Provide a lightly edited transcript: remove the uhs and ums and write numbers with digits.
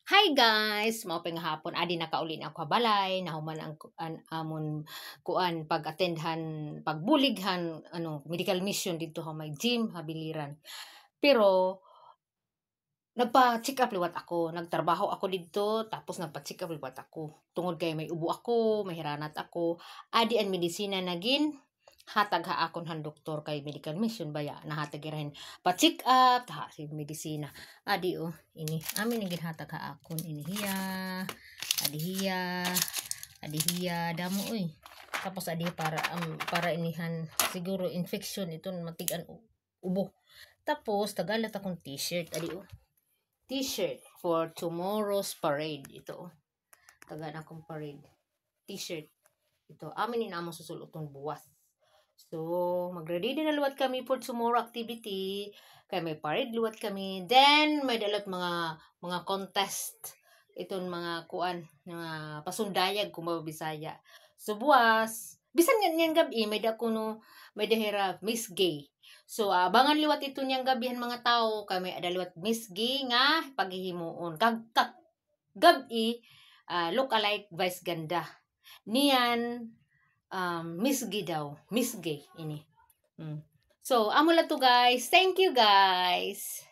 Hi guys! Maupay nga hapon, adi nakauli na ako kabalay, nahuman ang amon kuan pag-attendhan, pagbulighan, medical mission dito ha may gym, habiliran. Pero, nagpa-check up liwat ako, nagtrabaho ako dito, tapos nagpa-check up liwat ako. Tungod kay may ubo ako, may hiranat ako, adi ang medisina nagin, hatag ha akon han doktor kay medical mission baya nahatag irahin pa-check up ta si medisina adi ini amin naging hatag ha akon ini hiya hiya adi hiya damo oy tapos adi para inihan siguro infection ito matigan ubo tapos tagalat akong t-shirt adi t-shirt for tomorrow's parade ito tagaan akong parade t-shirt ito amin ni namo susulotong buwas. So, magre-ready na luwat kami for tomorrow activity. Kaya may parade luwat kami. Then, may dalot mga contest. Itong mga kuan, mga pasundayag kung mababisaya. So, buwas. Bisan nga niyang gabi, may dako no, may dahira, Miss Gay. So, abangan liwat ito niyang gabihan mga tao. Kaya may adaliwat Miss Gay nga paghihimuon. Gabi, look alike vice ganda. Niyan, Miss Gay daw. Miss Gay ini. Mm. So, amo lang to guys. Thank you guys.